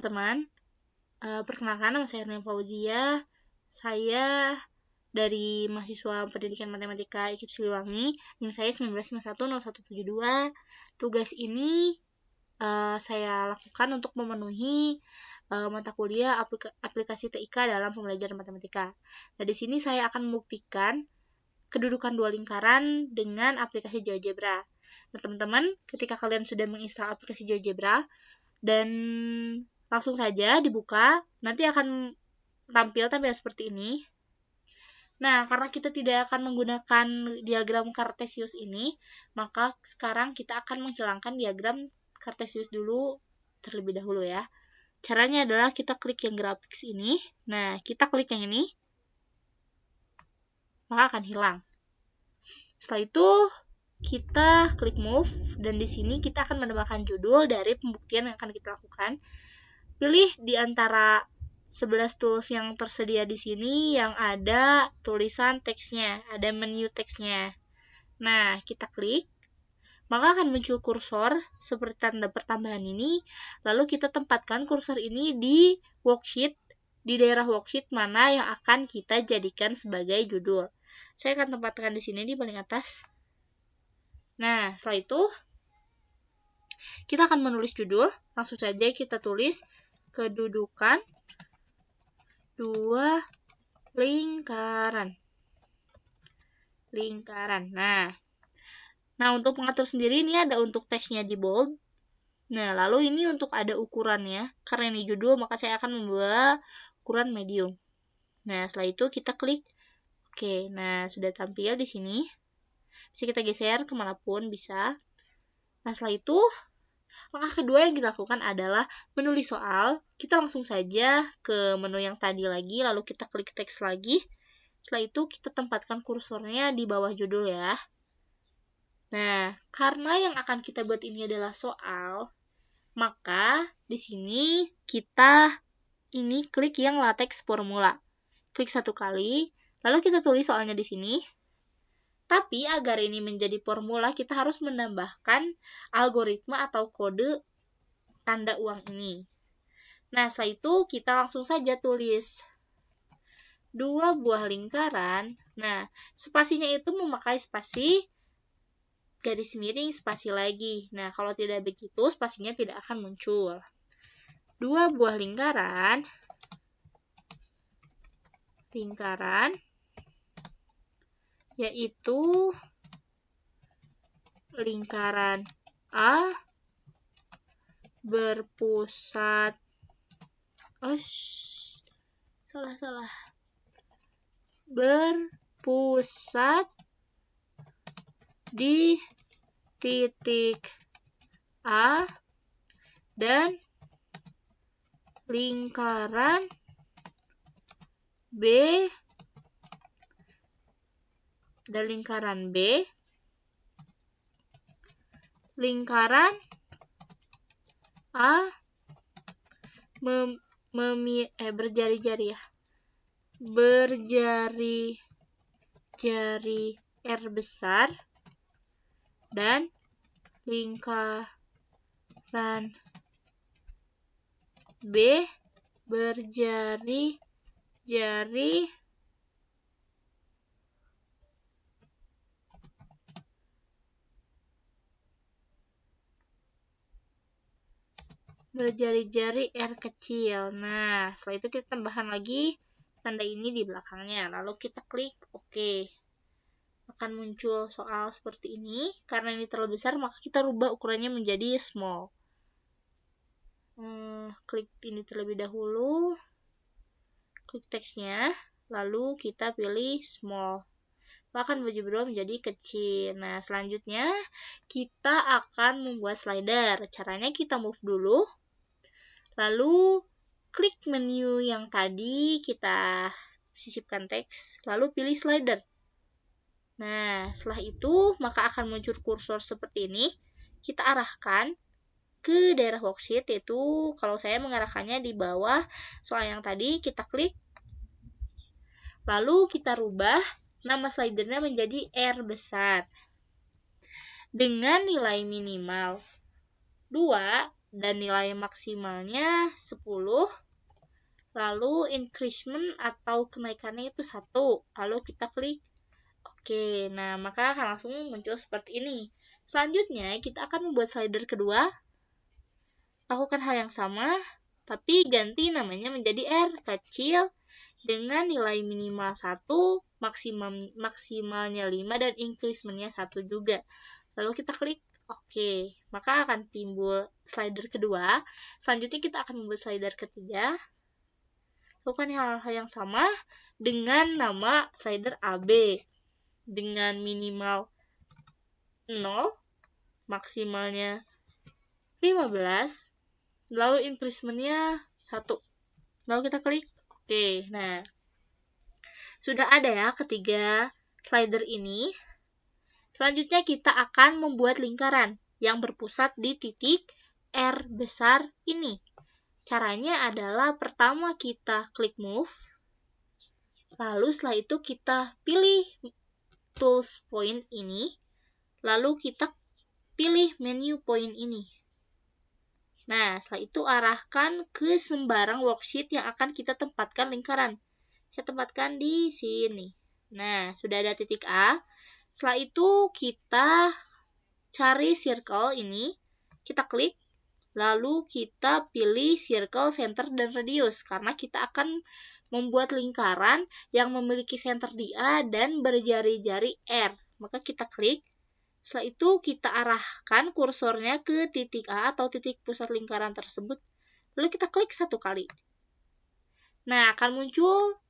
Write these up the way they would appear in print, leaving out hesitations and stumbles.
Teman, perkenalkan nama saya Ernia Fauzia. Saya dari mahasiswa Pendidikan Matematika IKIP Siliwangi. NIM saya 19510172. Tugas ini saya lakukan untuk memenuhi mata kuliah aplikasi TIK dalam pembelajaran matematika. Nah, di sini saya akan membuktikan kedudukan dua lingkaran dengan aplikasi GeoGebra. Nah, teman-teman, ketika kalian sudah menginstal aplikasi GeoGebra dan langsung saja dibuka, nanti akan tampil seperti ini. Nah, karena kita tidak akan menggunakan diagram Cartesius ini, maka sekarang kita akan menghilangkan diagram Cartesius dulu terlebih dahulu ya. Caranya adalah kita klik yang grafis ini. Nah, kita klik yang ini, maka akan hilang. Setelah itu, kita klik move, dan di sini kita akan menambahkan judul dari pembuktian yang akan kita lakukan. Pilih di antara 11 tools yang tersedia di sini yang ada tulisan teksnya, ada menu teksnya. Nah, kita klik, maka akan muncul kursor seperti tanda pertambahan ini, lalu kita tempatkan kursor ini di worksheet, di daerah worksheet mana yang akan kita jadikan sebagai judul. Saya akan tempatkan di sini di paling atas. Nah, setelah itu, kita akan menulis judul, langsung saja kita tulis kedudukan dua lingkaran. Nah, untuk mengatur sendiri ini ada untuk teksnya di bold. Nah, lalu ini untuk ada ukurannya. Karena ini judul, maka saya akan membawa ukuran medium. Nah, setelah itu kita klik oke. Nah, sudah tampil di sini. Bisa kita geser kemanapun bisa. Nah, setelah itu langkah kedua yang kita lakukan adalah menulis soal. Kita langsung saja ke menu yang tadi lagi, lalu kita klik teks lagi. Setelah itu kita tempatkan kursornya di bawah judul ya. Nah, karena yang akan kita buat ini adalah soal, maka di sini kita klik yang latex formula. Klik satu kali, lalu kita tulis soalnya di sini. Tapi agar ini menjadi formula, kita harus menambahkan algoritma atau kode tanda uang ini. Nah, setelah itu kita langsung saja tulis dua buah lingkaran. Nah, spasinya itu memakai spasi garis miring spasi lagi. Nah, kalau tidak begitu, spasinya tidak akan muncul. Dua buah lingkaran yaitu lingkaran A berpusat berpusat di titik A dan lingkaran B lingkaran A berjari-jari R besar dan lingkaran B berjari-jari R kecil. Nah, setelah itu kita tambahkan lagi tanda ini di belakangnya. Lalu kita klik OK. Akan muncul soal seperti ini. Karena ini terlalu besar, maka kita rubah ukurannya menjadi small. Klik ini terlebih dahulu. Klik teksnya. Lalu kita pilih small. Akan berubah menjadi kecil. Nah, selanjutnya kita akan membuat slider. Caranya kita move dulu. Lalu klik menu yang tadi, kita sisipkan teks, lalu pilih slider. Nah, setelah itu maka akan muncul kursor seperti ini. Kita arahkan ke daerah worksheet, yaitu kalau saya mengarahkannya di bawah soal yang tadi, kita klik. Lalu kita rubah nama slidernya menjadi R besar dengan nilai minimal 2 dan nilai maksimalnya 10. Lalu increment atau kenaikannya itu 1. Lalu kita klik oke. Nah, maka akan langsung muncul seperti ini. Selanjutnya, kita akan membuat slider kedua. Lakukan hal yang sama, tapi ganti namanya menjadi R kecil dengan nilai minimal 1, maksimalnya 5, dan increasementnya 1 juga. Lalu kita klik oke. Maka akan timbul slider kedua. Selanjutnya kita akan membuat slider ketiga. Lakukan hal-hal yang sama dengan nama slider AB dengan minimal 0, maksimalnya 15, lalu increasementnya 1. Lalu kita klik oke. Nah, sudah ada ya ketiga slider ini. Selanjutnya kita akan membuat lingkaran yang berpusat di titik R besar ini. Caranya adalah pertama kita klik move, lalu setelah itu kita pilih tools point ini, lalu kita pilih menu point ini. Nah, setelah itu arahkan ke sembarang worksheet yang akan kita tempatkan lingkaran. Saya tempatkan di sini. Nah, sudah ada titik A. Setelah itu kita cari circle ini, kita klik. Lalu kita pilih circle, center, dan radius karena kita akan membuat lingkaran yang memiliki center di A dan berjari-jari R. Maka kita klik. Setelah itu kita arahkan kursornya ke titik A atau titik pusat lingkaran tersebut. Lalu kita klik 1 kali. Nah, akan muncul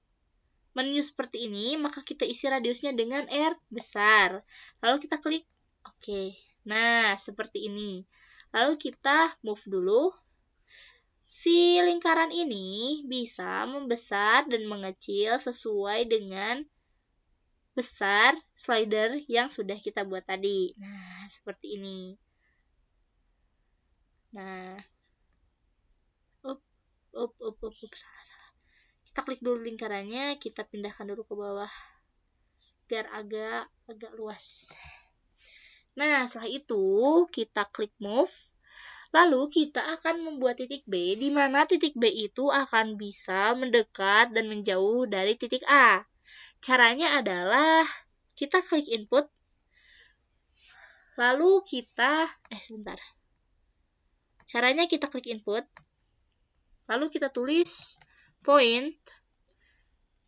menu seperti ini, maka kita isi radiusnya dengan R besar. Lalu kita klik oke. Nah, seperti ini. Lalu kita move dulu. Si lingkaran ini bisa membesar dan mengecil sesuai dengan besar slider yang sudah kita buat tadi. Nah, seperti ini. Nah, salah. Kita klik dulu lingkarannya, kita pindahkan dulu ke bawah biar agak luas. Nah, setelah itu kita klik move. Lalu kita akan membuat titik B, di mana titik B itu akan bisa mendekat dan menjauh dari titik A. Caranya adalah kita klik input, lalu kita, Caranya kita klik input, lalu kita tulis point,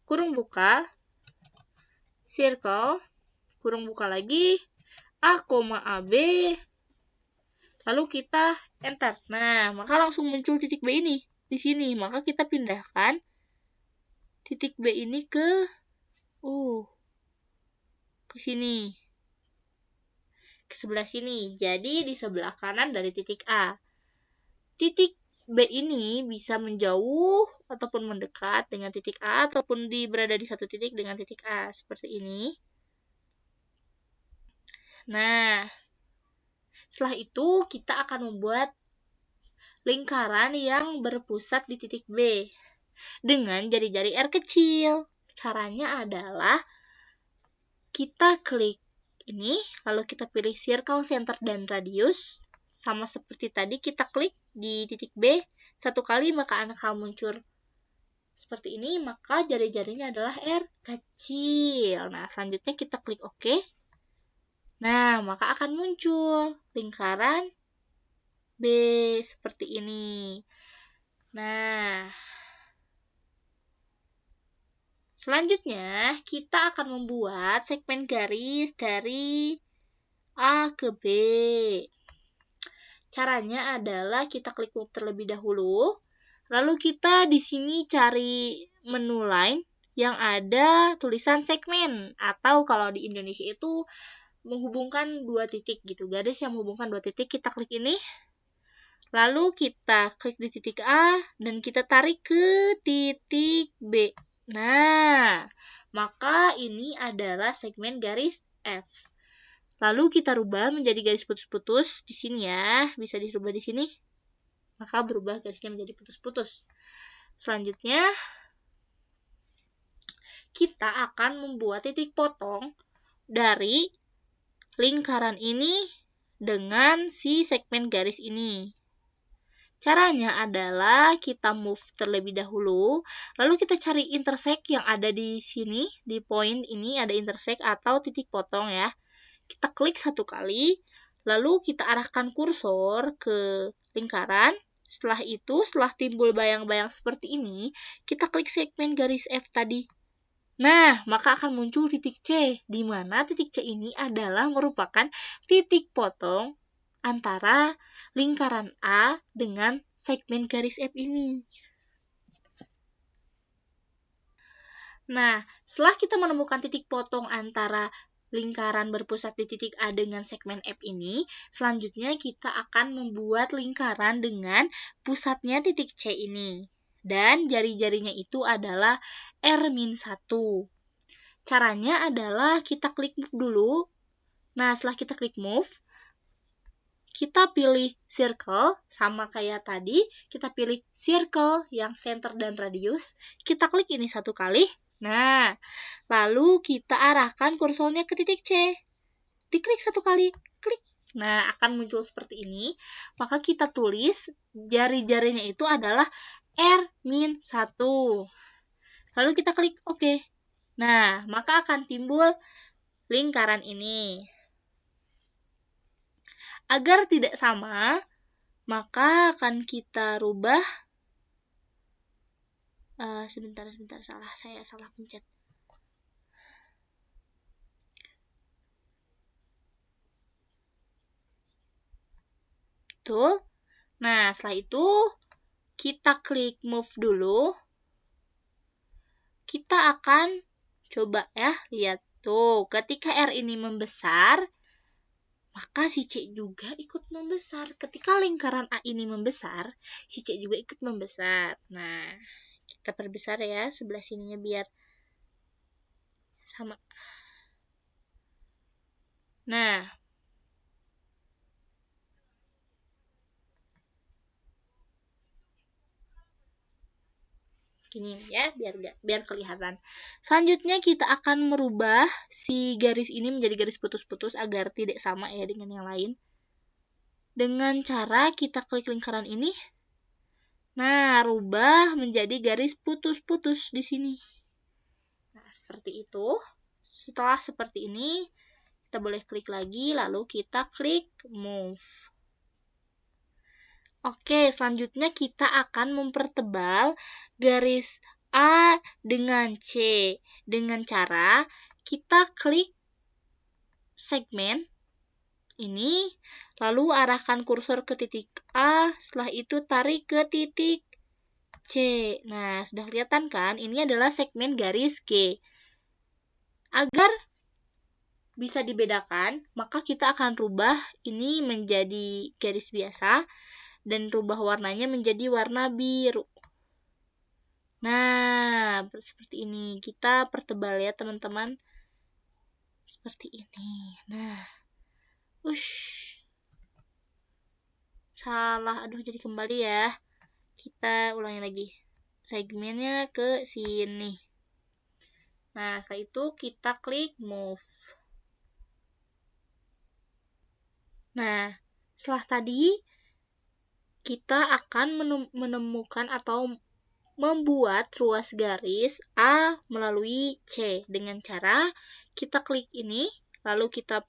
kurung buka, circle, kurung buka lagi, A, AB, lalu kita enter. Nah, maka langsung muncul titik B ini di sini. Maka kita pindahkan titik B ini ke sini. Ke sebelah sini. Jadi di sebelah kanan dari titik A. Titik B ini bisa menjauh ataupun mendekat dengan titik A ataupun berada di satu titik dengan titik A seperti ini. Nah, setelah itu kita akan membuat lingkaran yang berpusat di titik B dengan jari-jari R kecil. Caranya adalah kita klik ini, lalu kita pilih circle, center, dan radius. Sama seperti tadi, kita klik di titik B 1 kali, maka akan muncul seperti ini, maka jari-jarinya adalah R kecil. Nah, selanjutnya kita klik OK. Nah, maka akan muncul lingkaran B seperti ini. Nah, selanjutnya kita akan membuat segmen garis dari A ke B. Caranya adalah kita klik move terlebih dahulu, lalu kita di sini cari menu line yang ada tulisan segmen, atau kalau di Indonesia itu menghubungkan 2 titik gitu, garis yang menghubungkan 2 titik. Kita klik ini, lalu kita klik di titik A dan kita tarik ke titik B. Nah, maka ini adalah segmen garis F. Lalu kita rubah menjadi garis putus-putus di sini ya, bisa dirubah di sini. Maka berubah garisnya menjadi putus-putus. Selanjutnya, kita akan membuat titik potong dari lingkaran ini dengan si segmen garis ini. Caranya adalah kita move terlebih dahulu, lalu kita cari intersect yang ada di sini, di point ini ada intersect atau titik potong ya. Kita klik satu kali, lalu kita arahkan kursor ke lingkaran. Setelah itu, setelah timbul bayang-bayang seperti ini, kita klik segmen garis F tadi. Nah, maka akan muncul titik C, di mana titik C ini adalah merupakan titik potong antara lingkaran A dengan segmen garis F ini. Nah, setelah kita menemukan titik potong antara lingkaran berpusat di titik A dengan segmen F ini, selanjutnya kita akan membuat lingkaran dengan pusatnya titik C ini. Dan jari-jarinya itu adalah R-1. Caranya adalah kita klik move dulu. Nah, setelah kita klik move, kita pilih circle, sama kayak tadi, kita pilih circle yang center dan radius. Kita klik ini satu kali. Nah, lalu kita arahkan kursornya ke titik C. Diklik satu kali, klik. Nah, akan muncul seperti ini. Maka kita tulis jari-jarinya itu adalah R-1. Lalu kita klik OK. Nah, maka akan timbul lingkaran ini. Agar tidak sama, maka akan kita rubah. Sebentar, saya salah pencet. Betul. Nah, setelah itu kita klik move dulu. Kita akan coba ya, lihat tuh, ketika R ini membesar, maka si C juga ikut membesar. Ketika lingkaran A ini membesar, si C juga ikut membesar. Nah, kita perbesar ya sebelah sininya biar sama. Nah, gini ya, biar kelihatan. Selanjutnya kita akan merubah si garis ini menjadi garis putus-putus agar tidak sama ya dengan yang lain. Dengan cara kita klik lingkaran ini. Nah, rubah menjadi garis putus-putus di sini. Nah, seperti itu. Setelah seperti ini, kita boleh klik lagi, lalu kita klik move. Oke, selanjutnya kita akan mempertebal garis A dengan C dengan cara kita klik segmen ini, lalu arahkan kursor ke titik A, setelah itu tarik ke titik C. Nah, sudah kelihatan kan? Ini adalah segmen garis G. Agar bisa dibedakan, maka kita akan rubah ini menjadi garis biasa dan rubah warnanya menjadi warna biru. Nah, seperti ini. Kita pertebal ya, teman-teman. Seperti ini. Nah, salah. Aduh, jadi kembali ya. Kita ulangi lagi. Segmennya ke sini. Nah, setelah itu kita klik move. Nah, setelah tadi kita akan menemukan atau membuat ruas garis A melalui C dengan cara kita klik ini, lalu kita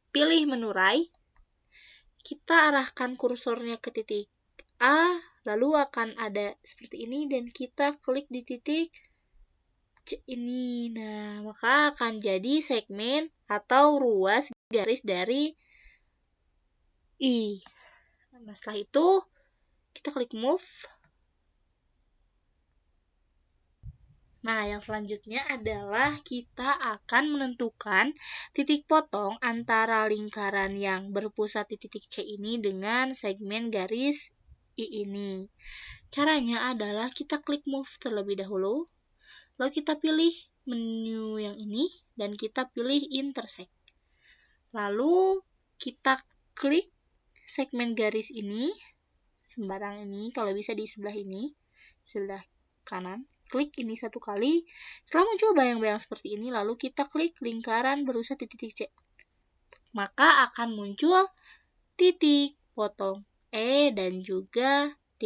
pilih menurai, kita arahkan kursornya ke titik A, lalu akan ada seperti ini dan kita klik di titik C ini. Nah, maka akan jadi segmen atau ruas garis dari I. Nah, setelah itu kita klik move. Nah, yang selanjutnya adalah kita akan menentukan titik potong antara lingkaran yang berpusat di titik C ini dengan segmen garis I ini. Caranya adalah kita klik move terlebih dahulu, lalu kita pilih menu yang ini, dan kita pilih intersect. Lalu kita klik segmen garis ini, sembarang ini, kalau bisa di sebelah ini, sebelah kanan. Klik ini satu kali. Setelah muncul bayang-bayang seperti ini, lalu kita klik lingkaran berpusat di titik C. Maka akan muncul titik potong E dan juga D.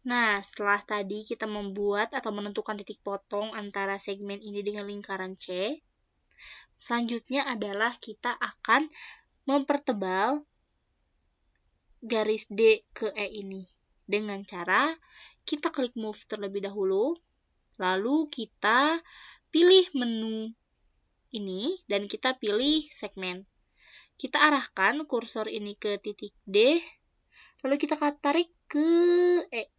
Nah, setelah tadi kita membuat atau menentukan titik potong antara segmen ini dengan lingkaran C, selanjutnya adalah kita akan mempertebal garis D ke E ini dengan cara kita klik move terlebih dahulu, lalu kita pilih menu ini dan kita pilih segmen. Kita arahkan kursor ini ke titik D, lalu kita tarik ke E.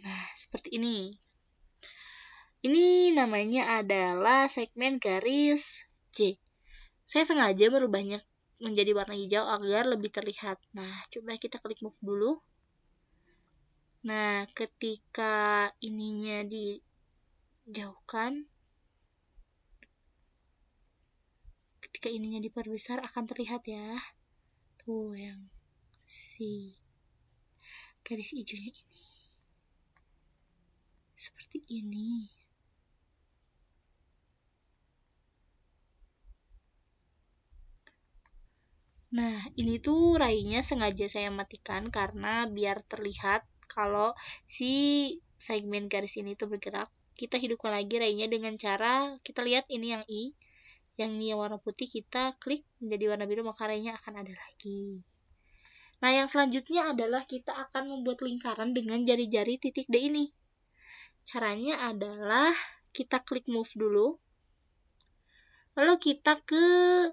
Nah, seperti ini. Ini namanya adalah segmen garis J. Saya sengaja merubahnya menjadi warna hijau agar lebih terlihat. Nah, coba kita klik move dulu. Nah, ketika ininya dijauhkan, ketika ininya diperbesar akan terlihat ya. Tuh yang si garis hijaunya ini. Seperti ini. Nah, ini tuh rainya sengaja saya matikan karena biar terlihat kalau si segmen garis ini tuh bergerak. Kita hidupkan lagi rainya dengan cara kita lihat ini yang I, yang ini yang warna putih, kita klik menjadi warna biru maka rainya akan ada lagi. Nah, yang selanjutnya adalah kita akan membuat lingkaran dengan jari-jari titik D ini. Caranya adalah kita klik move dulu. Lalu kita ke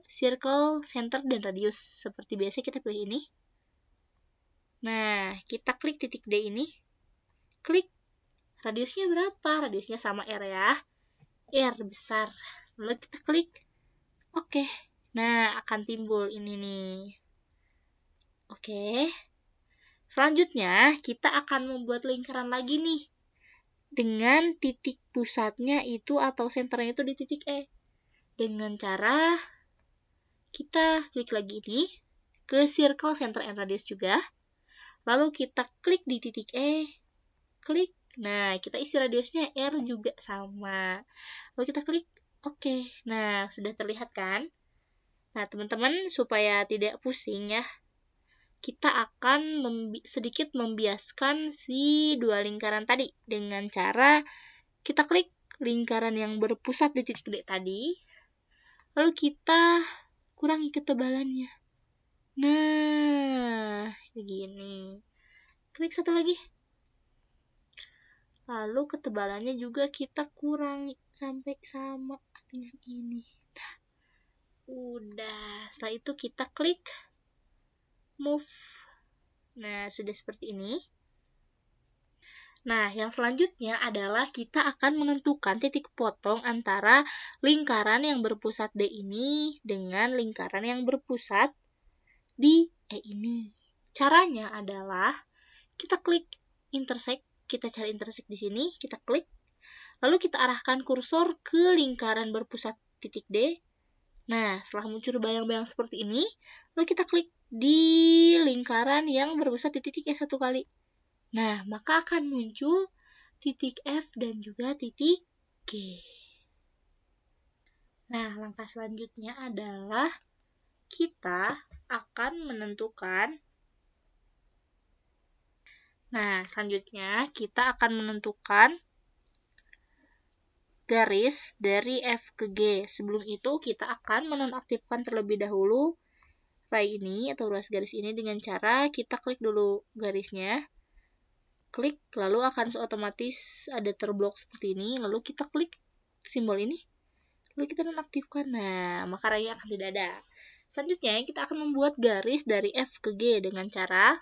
circle, center, dan radius. Seperti biasa kita pilih ini. Nah, kita klik titik D ini. Klik. Radiusnya berapa? Radiusnya sama R ya. R besar. Lalu kita klik. Oke. Nah, akan timbul ini nih. Oke. Selanjutnya, kita akan membuat lingkaran lagi nih. Dengan titik pusatnya itu atau senternya itu di titik E. Dengan cara kita klik lagi ini ke circle, center, and radius juga. Lalu kita klik di titik E, klik. Nah, kita isi radiusnya R juga sama. Lalu kita klik oke. Nah, sudah terlihat kan? Nah, teman-teman, supaya tidak pusing ya, kita akan sedikit membiaskan si dua lingkaran tadi dengan cara kita klik lingkaran yang berpusat di titik D tadi. Lalu kita kurangi ketebalannya. Nah, begini. Klik satu lagi. Lalu ketebalannya juga kita kurangi sampai sama dengan ini. Nah, udah. Setelah itu kita klik move. Nah, sudah seperti ini. Nah, yang selanjutnya adalah kita akan menentukan titik potong antara lingkaran yang berpusat D ini dengan lingkaran yang berpusat di E ini. Caranya adalah kita klik intersect, kita cari intersect di sini, kita klik, lalu kita arahkan kursor ke lingkaran berpusat titik D. Nah, setelah muncul bayang-bayang seperti ini, lalu kita klik di lingkaran yang berpusat di titik E satu kali. Nah, maka akan muncul titik F dan juga titik G. Nah, langkah selanjutnya adalah kita akan menentukan. Nah, selanjutnya kita akan menentukan garis dari F ke G. Sebelum itu, kita akan menonaktifkan terlebih dahulu ray ini atau ruas garis ini dengan cara kita klik dulu garisnya. Klik, lalu akan otomatis ada terblok seperti ini, lalu kita klik simbol ini, lalu kita nonaktifkan. Nah, maka raynya akan tidak ada. Selanjutnya, kita akan membuat garis dari F ke G dengan cara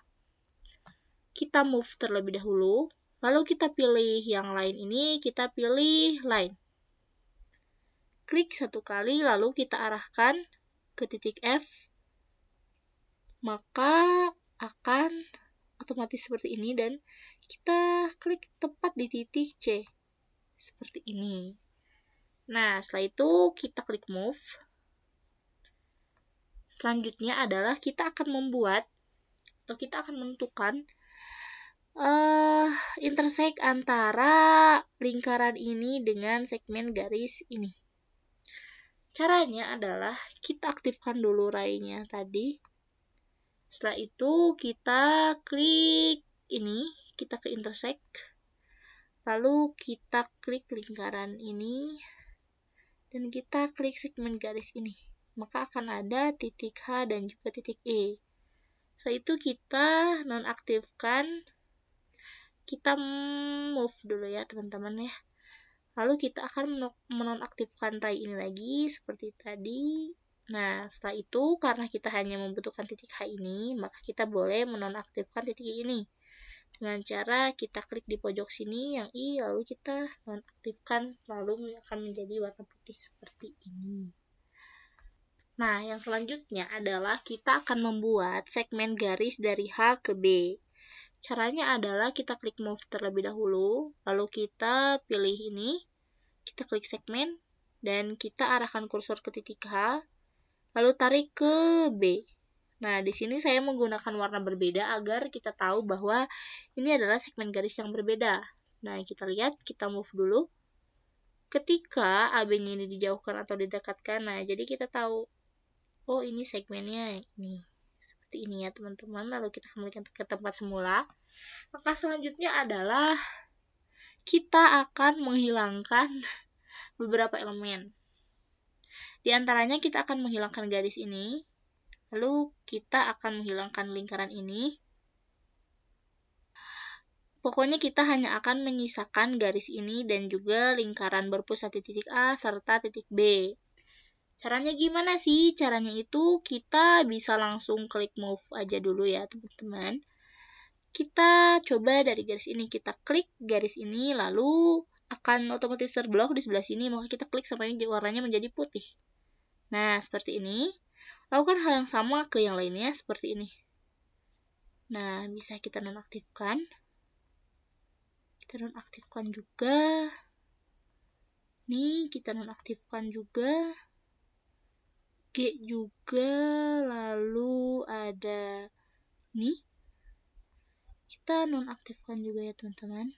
kita move terlebih dahulu, lalu kita pilih yang lain ini, kita pilih line. Klik satu kali, lalu kita arahkan ke titik F, maka akan otomatis seperti ini dan kita klik tepat di titik C seperti ini. Nah, setelah itu kita klik move. Selanjutnya adalah kita akan membuat atau kita akan menentukan intersect antara lingkaran ini dengan segmen garis ini. Caranya adalah kita aktifkan dulu raynya tadi. Setelah itu kita klik ini, kita ke intersect. Lalu kita klik lingkaran ini dan kita klik segmen garis ini. Maka akan ada titik H dan juga titik E. Setelah itu kita nonaktifkan, kita move dulu ya teman-teman ya. Lalu kita akan menonaktifkan ray ini lagi seperti tadi. Nah, setelah itu karena kita hanya membutuhkan titik H ini, maka kita boleh menonaktifkan titik ini. Dengan cara kita klik di pojok sini yang I, lalu kita nonaktifkan, lalu akan menjadi warna putih seperti ini. Nah, yang selanjutnya adalah kita akan membuat segmen garis dari H ke B. Caranya adalah kita klik move terlebih dahulu, lalu kita pilih ini, kita klik segmen, dan kita arahkan kursor ke titik H, lalu tarik ke B. Nah, di sini saya menggunakan warna berbeda agar kita tahu bahwa ini adalah segmen garis yang berbeda. Nah, kita lihat, kita move dulu. Ketika AB-nya ini dijauhkan atau didekatkan, nah jadi kita tahu, oh ini segmennya ini. Seperti ini ya teman-teman, lalu kita kembalikan ke tempat semula. Maka selanjutnya adalah kita akan menghilangkan beberapa elemen. Di antaranya kita akan menghilangkan garis ini, lalu kita akan menghilangkan lingkaran ini. Pokoknya kita hanya akan menyisakan garis ini dan juga lingkaran berpusat di titik A serta titik B. Caranya gimana sih? Caranya itu kita bisa langsung klik move aja dulu ya teman-teman. Kita coba dari garis ini, kita klik garis ini, lalu akan otomatis terblok di sebelah sini, maka kita klik sampai warnanya menjadi putih. Nah, seperti ini. Lakukan hal yang sama ke yang lainnya, seperti ini. Nah, bisa kita nonaktifkan. Kita nonaktifkan juga. Nih, kita nonaktifkan juga. G juga, lalu ada nih. Kita nonaktifkan juga ya teman-teman.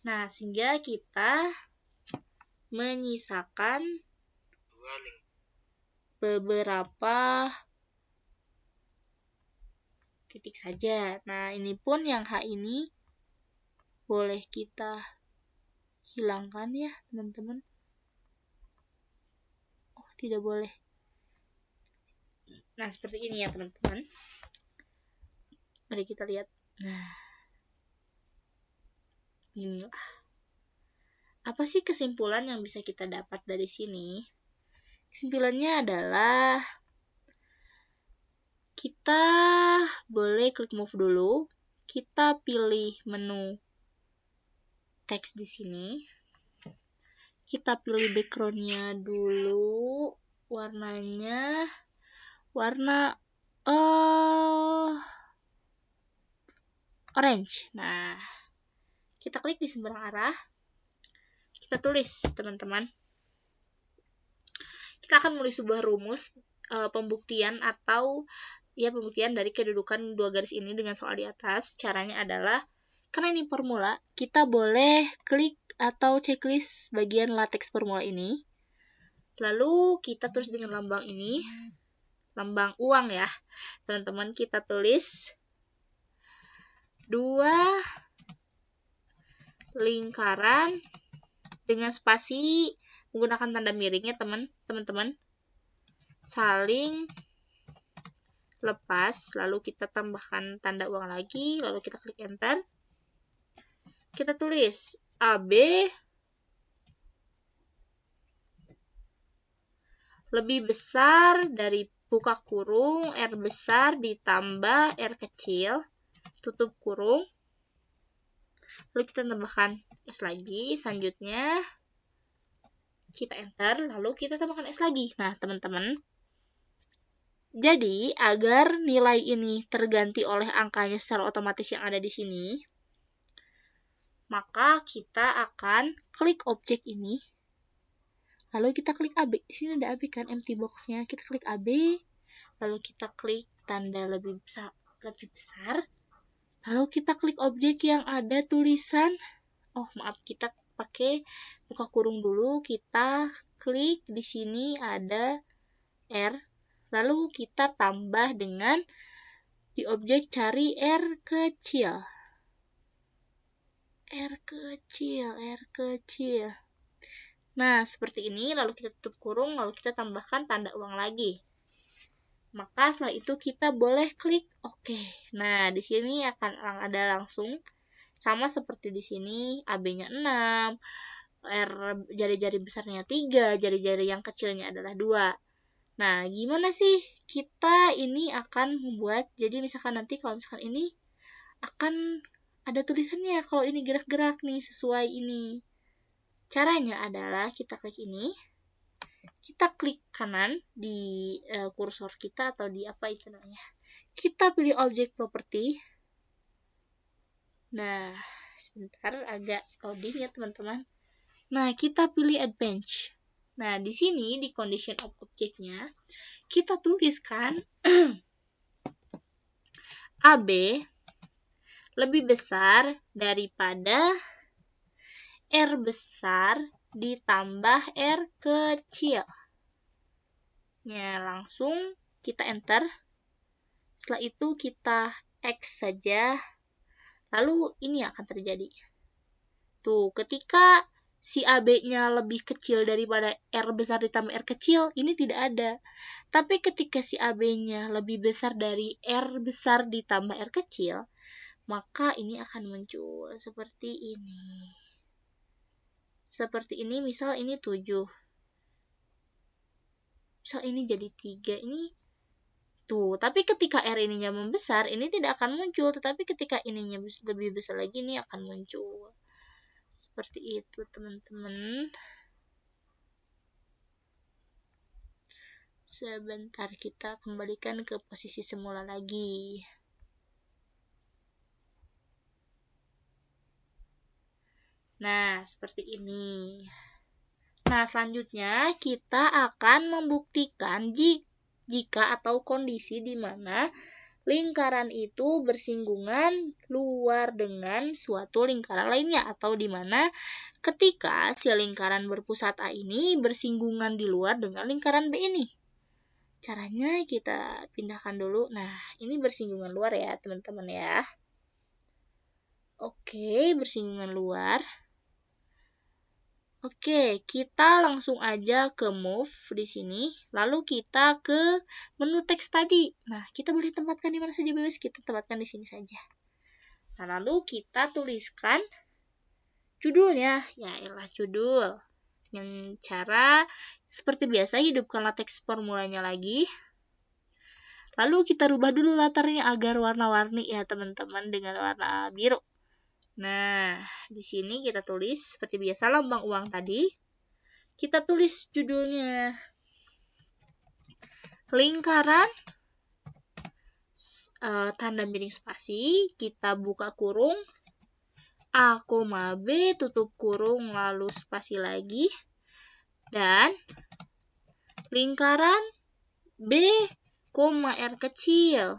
Nah, sehingga kita menyisakan beberapa titik saja. Nah, ini pun yang H ini boleh kita hilangkan ya, teman-teman. Oh, tidak boleh. Nah, seperti ini ya, teman-teman. Mari kita lihat. Nah, inilah. Apa sih kesimpulan yang bisa kita dapat dari sini? Kesimpulannya adalah kita boleh klik move dulu, kita pilih menu teks di sini, kita pilih backgroundnya dulu, warnanya warna orange. Nah, kita klik di seberang arah, kita tulis teman-teman. Kita akan menulis sebuah rumus pembuktian atau ya pembuktian dari kedudukan dua garis ini dengan soal di atas. Caranya adalah, karena ini formula, kita boleh klik atau checklist bagian latex formula ini. Lalu kita tulis dengan lambang ini, lambang uang ya. Teman-teman, kita tulis 2 lingkaran dengan spasi menggunakan tanda miringnya teman-teman. Saling lepas, lalu kita tambahkan tanda uang lagi, lalu kita klik enter. Kita tulis AB lebih besar dari buka kurung R besar ditambah R kecil, tutup kurung. Lalu kita tambahkan S lagi, selanjutnya kita enter, lalu kita tambahkan S lagi. Nah, teman-teman, jadi, agar nilai ini terganti oleh angkanya secara otomatis yang ada di sini, maka kita akan klik objek ini, lalu kita klik AB. Di sini ada AB kan, empty box-nya. Kita klik AB, lalu kita klik tanda lebih besar, lalu kita klik objek yang ada tulisan, kita pakai buka kurung dulu, kita klik di sini ada R, lalu kita tambah dengan di objek cari R kecil. R kecil. Nah, seperti ini, lalu kita tutup kurung, lalu kita tambahkan tanda uang lagi. Maka setelah itu kita boleh klik OK. Nah, di sini akan ada langsung sama seperti di sini, AB-nya 6, R jari-jari besarnya 3, jari-jari yang kecilnya adalah 2. Nah, gimana sih kita ini akan membuat, jadi misalkan nanti kalau misalkan ini akan ada tulisannya kalau ini gerak-gerak nih sesuai ini. Caranya adalah kita klik ini, kita klik kanan di kursor kita atau di apa itu namanya. Kita pilih objek property. Nah, sebentar agak loading ya teman-teman. Nah, kita pilih advanced. Nah, di sini di condition of objeknya kita tuliskan AB lebih besar daripada R besar ditambah R kecil. Ya, langsung kita enter. Setelah itu kita X saja. Lalu ini akan terjadi. Tuh, ketika si AB-nya lebih kecil daripada R besar ditambah R kecil, ini tidak ada. Tapi ketika si AB-nya lebih besar dari R besar ditambah R kecil, maka ini akan muncul seperti ini. Seperti ini, misal ini 7. Misal ini jadi 3, ini tuh. Tapi ketika R ininya membesar, ini tidak akan muncul. Tetapi ketika ininya lebih besar lagi, ini akan muncul. Seperti itu, teman-teman. Sebentar, kita kembalikan ke posisi semula lagi. Nah, seperti ini. Nah, selanjutnya kita akan membuktikan jika atau kondisi di mana lingkaran itu bersinggungan luar dengan suatu lingkaran lainnya, atau di mana ketika si lingkaran berpusat A ini bersinggungan di luar dengan lingkaran B ini. Caranya kita pindahkan dulu. Nah, ini bersinggungan luar ya, teman-teman ya. Oke, bersinggungan luar. Oke, kita langsung aja ke move di sini. Lalu kita ke menu teks tadi. Nah, kita boleh tempatkan di mana saja bebas. Kita tempatkan di sini saja. Nah, lalu kita tuliskan judulnya. Ya, ialah judul. Dengan cara seperti biasa, hidupkanlah teks formulanya lagi. Lalu kita rubah dulu latarnya agar warna-warni ya, teman-teman, dengan warna biru. Nah, di sini kita tulis seperti biasa lambang uang tadi. Kita tulis judulnya lingkaran tanda miring spasi, kita buka kurung A, B, tutup kurung lalu spasi lagi, dan lingkaran B, R kecil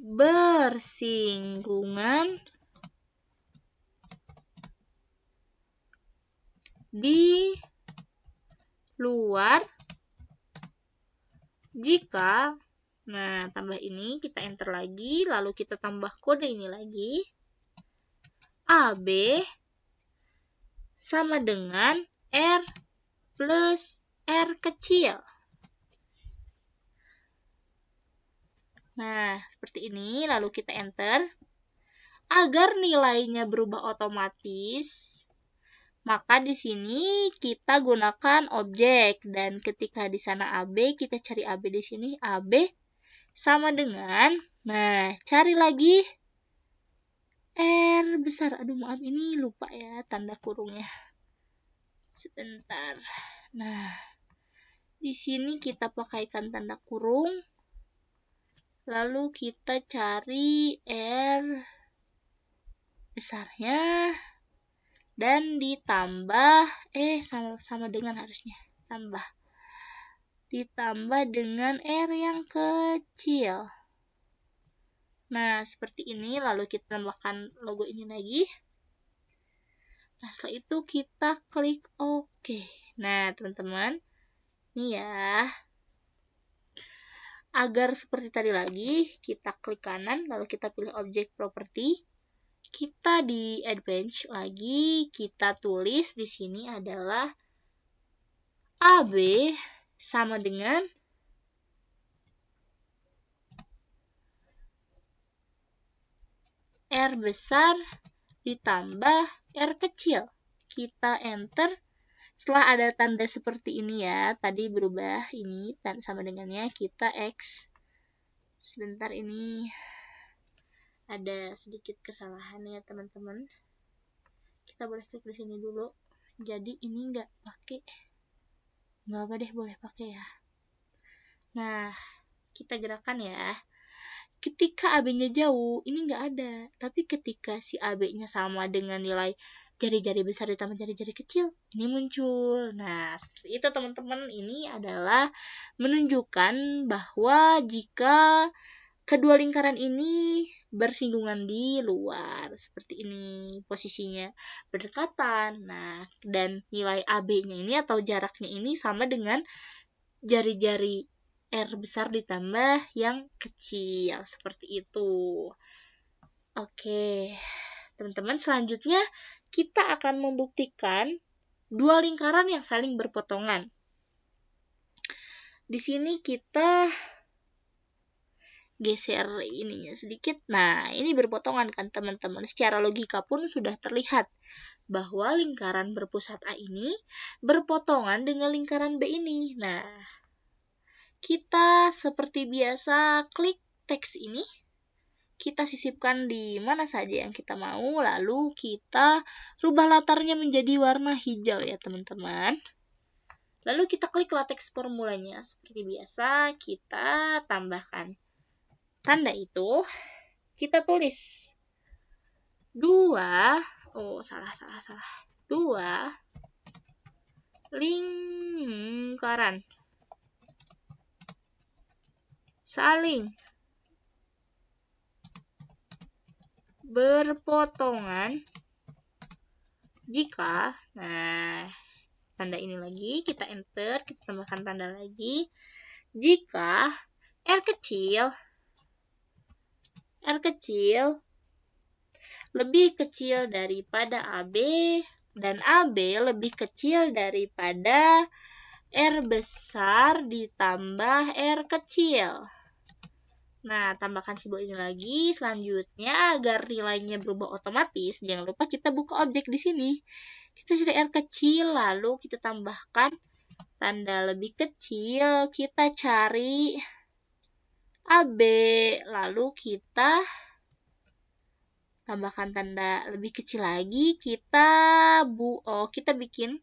bersinggungan di luar jika, nah tambah ini, kita enter lagi, lalu kita tambah kode ini lagi, AB sama dengan R plus R kecil. Nah, seperti ini, lalu kita enter. Agar nilainya berubah otomatis, maka di sini kita gunakan objek, dan ketika di sana AB, kita cari AB di sini, AB sama dengan, nah, cari lagi R besar. Aduh, maaf, ini lupa ya tanda kurungnya. Sebentar. Nah, di sini kita pakaikan tanda kurung. Lalu kita cari R besarnya dan ditambah sama dengan harusnya ditambah dengan R yang kecil. Nah, seperti ini, lalu kita tambahkan logo ini lagi. Nah, setelah itu kita klik OK. Nah, teman-teman, ini ya, Agar seperti tadi lagi, kita klik kanan, lalu kita pilih object property. Kita di advanced lagi, kita tulis di sini adalah AB sama dengan R besar ditambah R kecil. Kita enter. Setelah ada tanda seperti ini ya, tadi berubah ini sama dengannya, kita X. Sebentar, ini ada sedikit kesalahan ya teman-teman. Kita boleh klik di sini dulu. Jadi ini nggak apa deh, boleh pakai ya. Nah, kita gerakan ya. Ketika AB-nya jauh, ini nggak ada. Tapi ketika si AB-nya sama dengan nilai jari-jari besar ditambah jari-jari kecil, ini muncul. Nah, seperti itu teman-teman. Ini adalah menunjukkan bahwa jika kedua lingkaran ini bersinggungan di luar, seperti ini posisinya berdekatan. Nah, dan nilai AB-nya ini atau jaraknya ini sama dengan jari-jari R besar ditambah yang kecil, seperti itu. Oke, teman-teman, selanjutnya kita akan membuktikan dua lingkaran yang saling berpotongan. Di sini kita geser ininya sedikit. Nah, ini berpotongan kan teman-teman. Secara logika pun sudah terlihat bahwa lingkaran berpusat A ini berpotongan dengan lingkaran B ini. Nah, kita seperti biasa klik teks ini. Kita sisipkan di mana saja yang kita mau, lalu kita rubah latarnya menjadi warna hijau ya teman-teman. Lalu kita klik latex formulanya. Seperti biasa, kita tambahkan tanda itu. Kita tulis 2 lingkaran saling berpotongan jika, nah, tanda ini lagi, kita enter, kita tambahkan tanda lagi, jika R kecil lebih kecil daripada AB dan AB lebih kecil daripada R besar ditambah R kecil. Nah, tambahkan simbol ini lagi. Selanjutnya, agar nilainya berubah otomatis, jangan lupa kita buka objek di sini. Kita cari R kecil, lalu kita tambahkan tanda lebih kecil. Kita cari AB, lalu kita tambahkan tanda lebih kecil lagi. Kita bikin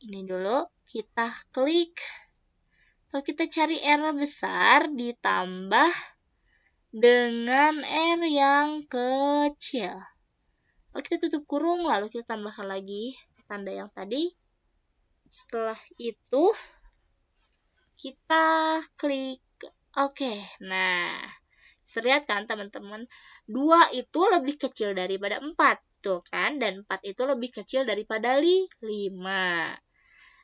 ini dulu. Kita klik. Lalu kita cari R besar ditambah dengan R yang kecil. Lalu kita tutup kurung, lalu kita tambahkan lagi tanda yang tadi. Setelah itu, kita klik OK. Nah, terlihat kan teman-teman, 2 itu lebih kecil daripada 4. Tuh kan, dan 4 itu lebih kecil daripada 5.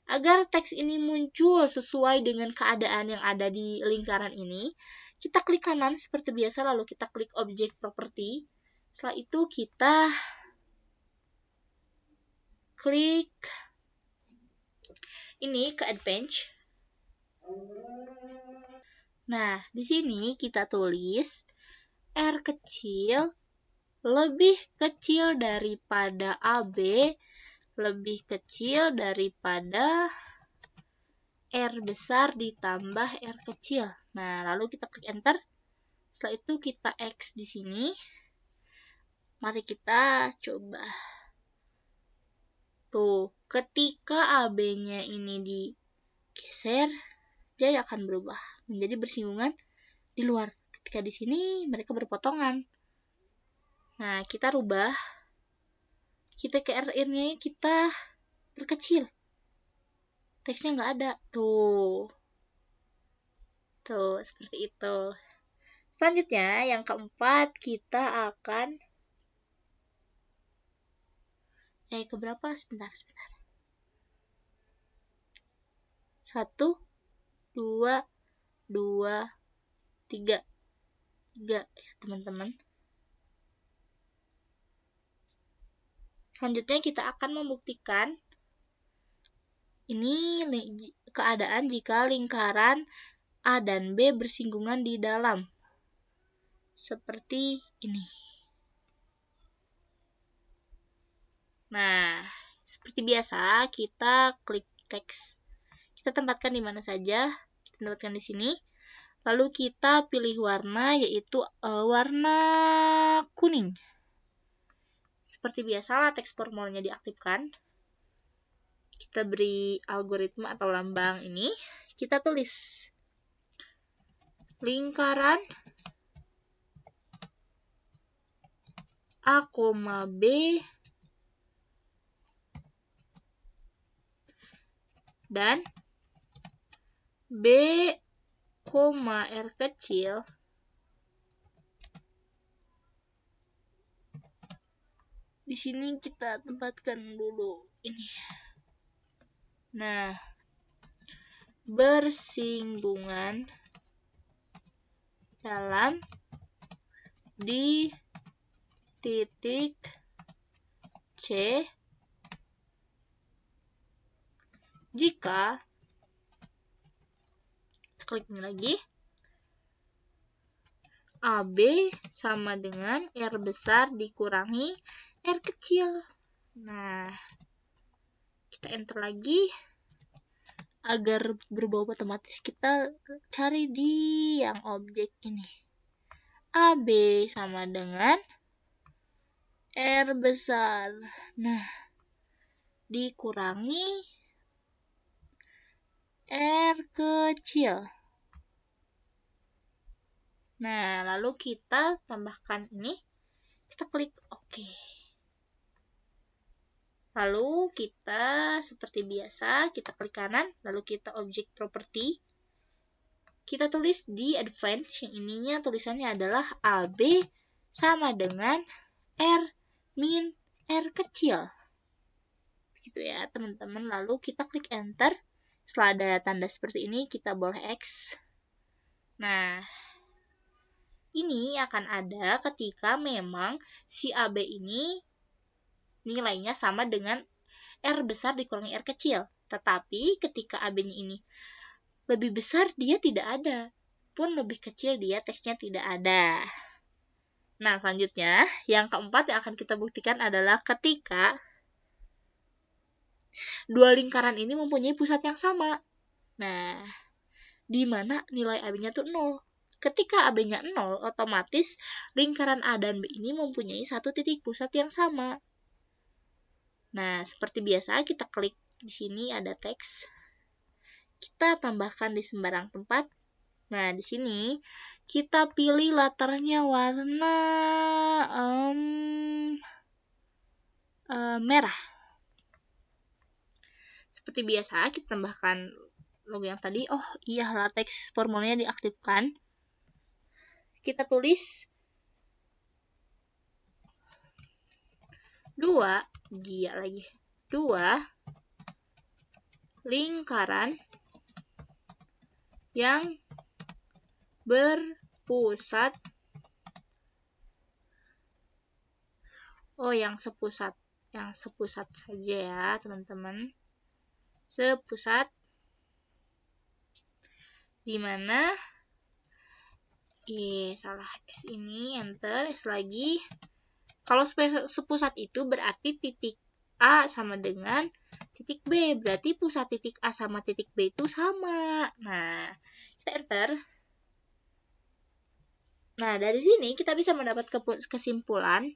Agar teks ini muncul sesuai dengan keadaan yang ada di lingkaran ini, kita klik kanan seperti biasa, lalu kita klik object property. Setelah itu kita klik ini ke advanced. Nah, di sini kita tulis R kecil lebih kecil daripada AB lebih kecil daripada R besar ditambah R kecil. Nah, lalu kita klik enter. Setelah itu kita X di sini. Mari kita coba. Tuh, ketika AB-nya ini digeser, dia akan berubah menjadi bersinggungan di luar. Ketika di sini mereka berpotongan. Nah, kita rubah. Kita ke R-nya kita perkecil. Teksnya nggak ada. Tuh, seperti itu. Selanjutnya, yang keempat, kita akan keberapa? Sebentar. 1, 2, 2, 3 ya teman-teman. Selanjutnya kita akan membuktikan ini keadaan jika lingkaran A dan B bersinggungan di dalam. Seperti ini. Nah, seperti biasa kita klik teks. Kita tempatkan di mana saja. Kita tempatkan di sini. Lalu kita pilih warna, yaitu warna kuning. Seperti biasa, latex formalnya diaktifkan. Kita beri algoritma atau lambang ini. Kita tulis lingkaran A, B dan B, R kecil di sini kita tempatkan dulu ini. Nah, bersinggungan dalam di titik C jika klik ini lagi AB sama dengan R besar dikurangi R kecil. Nah, kita enter lagi agar berbau otomatis. Kita cari di yang objek ini. AB sama dengan R besar. Nah, dikurangi R kecil. Nah, lalu kita tambahkan ini. Kita klik OK. Lalu kita seperti biasa, kita klik kanan, lalu kita objek property. Kita tulis di advance, yang ininya tulisannya adalah AB sama dengan R min R kecil. Gitu ya, teman-teman. Lalu kita klik enter. Setelah ada tanda seperti ini, kita boleh X. Nah, ini akan ada ketika memang si AB ini nilainya sama dengan R besar dikurangi R kecil. Tetapi ketika AB-nya ini lebih besar, dia tidak ada. Pun lebih kecil, dia teksnya tidak ada. Nah, selanjutnya, yang keempat yang akan kita buktikan adalah ketika dua lingkaran ini mempunyai pusat yang sama. Nah, di mana nilai AB-nya tuh 0. Ketika AB-nya 0, otomatis lingkaran A dan B ini mempunyai satu titik pusat yang sama. Nah, seperti biasa kita klik di sini ada teks. Kita tambahkan di sembarang tempat. Nah, di sini kita pilih latarnya warna merah. Seperti biasa kita tambahkan logo yang tadi. Oh iya, latex formalnya diaktifkan. Kita tulis 2 lingkaran yang berpusat yang sepusat saja ya teman-teman, sepusat, dimana salah S ini enter, S lagi. Kalau sepusat itu berarti titik A sama dengan titik B, berarti pusat titik A sama titik B itu sama. Nah, kita enter. Nah, dari sini kita bisa mendapat kesimpulan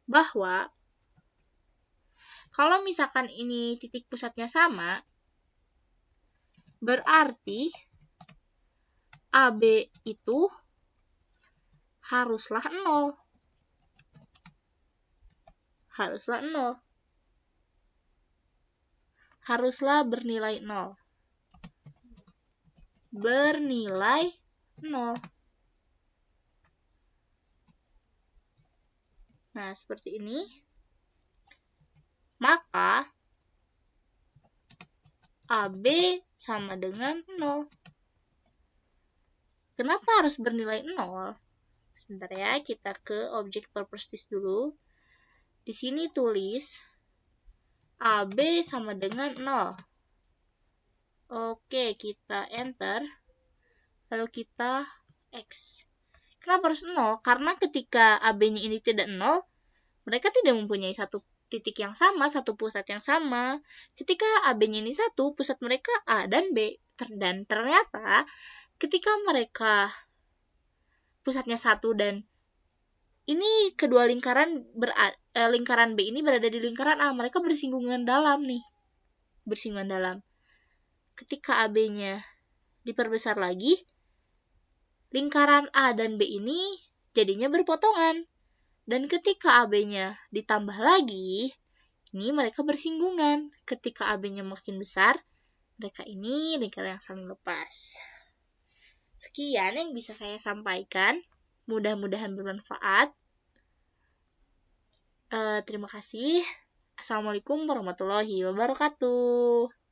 bahwa kalau misalkan ini titik pusatnya sama, berarti AB itu haruslah 0. Haruslah bernilai 0. Nah, seperti ini. Maka AB sama dengan 0. Kenapa harus bernilai 0? Sebentar ya, kita ke object properties dulu. Di sini tulis AB sama dengan 0. Oke, kita enter. Lalu kita X. Kenapa harus 0? Karena ketika AB-nya ini tidak 0, mereka tidak mempunyai satu titik yang sama, satu pusat yang sama. Ketika AB-nya ini 1, pusat mereka A dan B. Dan ternyata ketika mereka pusatnya 1 dan ini kedua lingkaran lingkaran B ini berada di lingkaran A, mereka bersinggungan dalam nih. Bersinggungan dalam. Ketika AB-nya diperbesar lagi, lingkaran A dan B ini jadinya berpotongan. Dan ketika AB-nya ditambah lagi, ini mereka bersinggungan. Ketika AB-nya makin besar, mereka ini lingkaran yang saling lepas. Sekian yang bisa saya sampaikan. Mudah-mudahan bermanfaat. Terima kasih. Assalamualaikum warahmatullahi wabarakatuh.